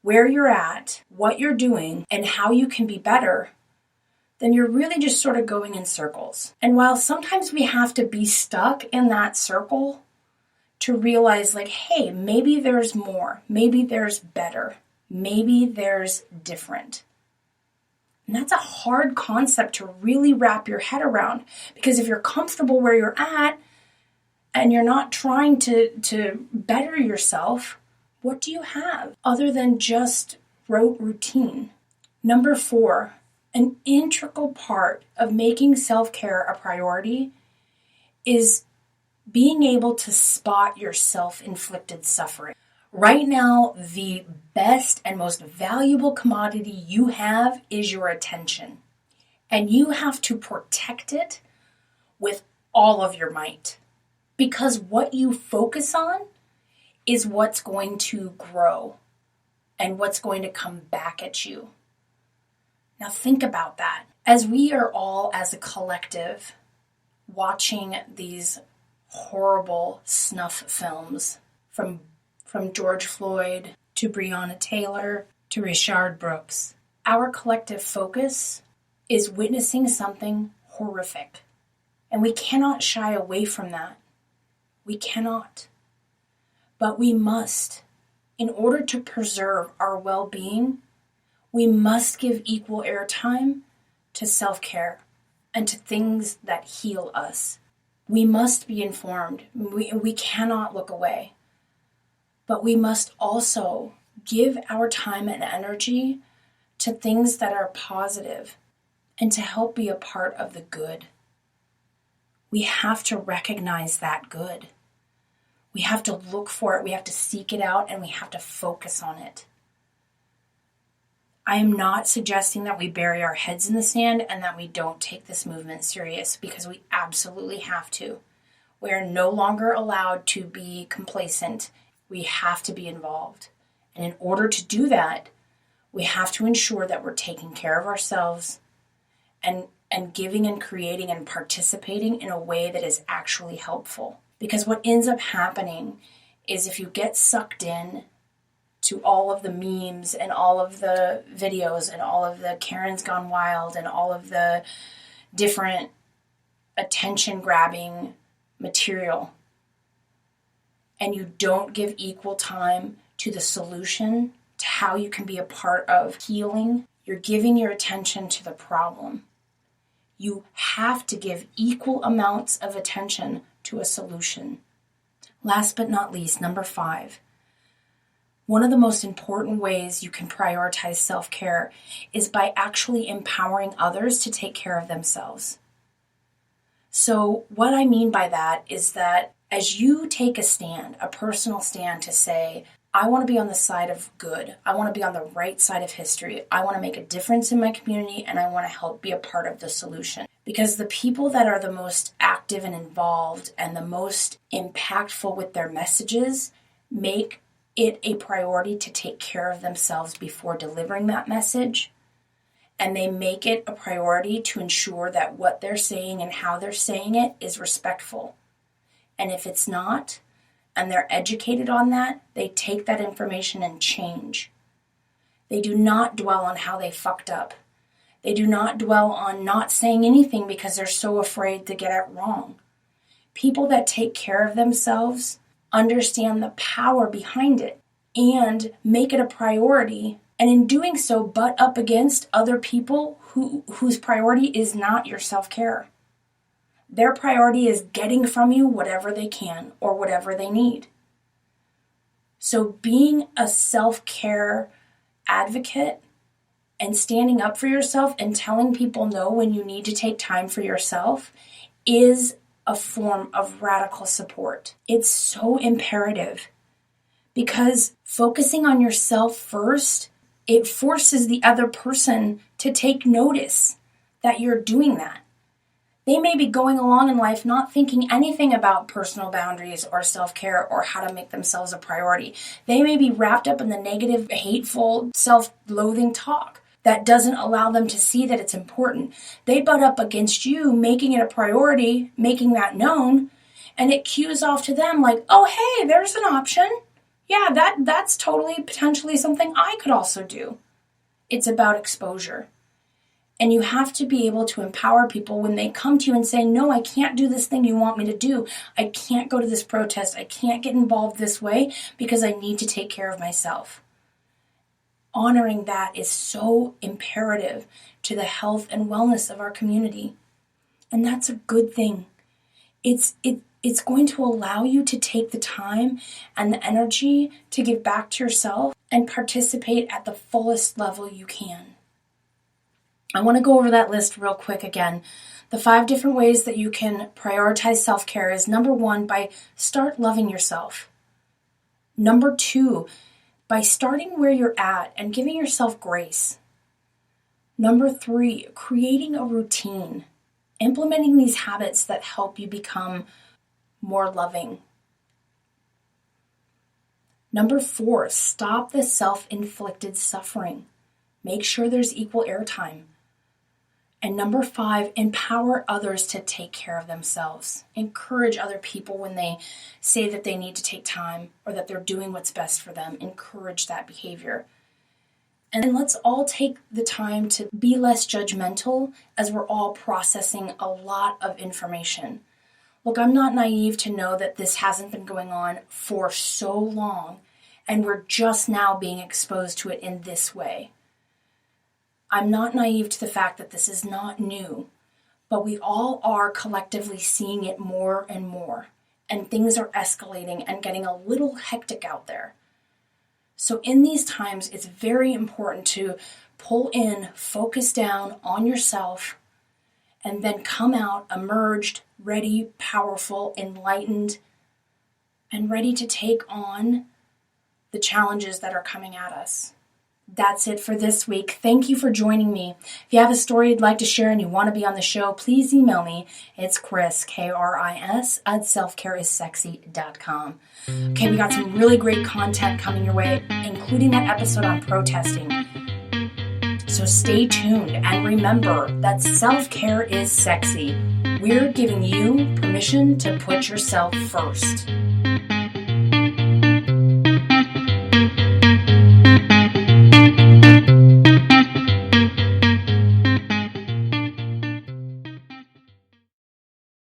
where you're at, what you're doing, and how you can be better, then you're really just sort of going in circles. And while sometimes we have to be stuck in that circle to realize like, hey, maybe there's more, maybe there's better, maybe there's different. And that's a hard concept to really wrap your head around, because if you're comfortable where you're at and you're not trying to better yourself, what do you have other than just rote routine? Number 4, an integral part of making self-care a priority is being able to spot your self-inflicted suffering. Right now, the best and most valuable commodity you have is your attention. And you have to protect it with all of your might. Because what you focus on is what's going to grow and what's going to come back at you. Now think about that. As we are all, as a collective, watching these horrible snuff films from George Floyd to Breonna Taylor to Rayshard Brooks, our collective focus is witnessing something horrific. And we cannot shy away from that. We cannot. But we must. In order to preserve our well-being, we must give equal airtime to self-care and to things that heal us. We must be informed. We cannot look away. But we must also give our time and energy to things that are positive and to help be a part of the good. We have to recognize that good. We have to look for it. We have to seek it out, and we have to focus on it. I am not suggesting that we bury our heads in the sand and that we don't take this movement serious, because we absolutely have to. We are no longer allowed to be complacent. We have to be involved. And in order to do that, we have to ensure that we're taking care of ourselves and giving and creating and participating in a way that is actually helpful. Because what ends up happening is if you get sucked in to all of the memes and all of the videos and all of the Karen's Gone Wild and all of the different attention-grabbing material, and you don't give equal time to the solution, to how you can be a part of healing, you're giving your attention to the problem. You have to give equal amounts of attention to a solution. Last but not least, number 5. One of the most important ways you can prioritize self-care is by actually empowering others to take care of themselves. So what I mean by that is that as you take a stand, a personal stand to say, I want to be on the side of good. I want to be on the right side of history. I want to make a difference in my community, and I want to help be a part of the solution. Because the people that are the most active and involved and the most impactful with their messages make it a priority to take care of themselves before delivering that message. And they make it a priority to ensure that what they're saying and how they're saying it is respectful. And if it's not, and they're educated on that, they take that information and change. They do not dwell on how they fucked up. They do not dwell on not saying anything because they're so afraid to get it wrong. People that take care of themselves understand the power behind it and make it a priority, and in doing so butt up against other people whose priority is not your self-care. Their priority is getting from you whatever they can or whatever they need. So being a self-care advocate and standing up for yourself and telling people no when you need to take time for yourself is a form of radical support. It's so imperative because focusing on yourself first, it forces the other person to take notice that you're doing that. They may be going along in life not thinking anything about personal boundaries or self-care or how to make themselves a priority. They may be wrapped up in the negative, hateful, self-loathing talk that doesn't allow them to see that it's important. They butt up against you, making it a priority, making that known, and it cues off to them like, oh, hey, there's an option. Yeah, that's totally potentially something I could also do. It's about exposure. And you have to be able to empower people when they come to you and say, no, I can't do this thing you want me to do. I can't go to this protest. I can't get involved this way because I need to take care of myself. Honoring that is so imperative to the health and wellness of our community. And that's a good thing. It's going to allow you to take the time and the energy to give back to yourself and participate at the fullest level you can. I want to go over that list real quick again. The 5 different ways that you can prioritize self-care is, number 1, by start loving yourself. Number 2, by starting where you're at and giving yourself grace. Number 3, creating a routine. Implementing these habits that help you become more loving. Number 4, stop the self-inflicted suffering. Make sure there's equal airtime. And number 5, empower others to take care of themselves. Encourage other people when they say that they need to take time or that they're doing what's best for them. Encourage that behavior. And then let's all take the time to be less judgmental as we're all processing a lot of information. Look, I'm not naive to know that this hasn't been going on for so long, and we're just now being exposed to it in this way. I'm not naive to the fact that this is not new, but we all are collectively seeing it more and more, and things are escalating and getting a little hectic out there. So in these times, it's very important to pull in, focus down on yourself, and then come out emerged, ready, powerful, enlightened, and ready to take on the challenges that are coming at us. That's it for this week. Thank you for joining me. If you have a story you'd like to share and you want to be on the show, please email me. It's Kris, Kris, at selfcareissexy.com. Okay, we got some really great content coming your way, including that episode on protesting. So stay tuned and remember that self-care is sexy. We're giving you permission to put yourself first.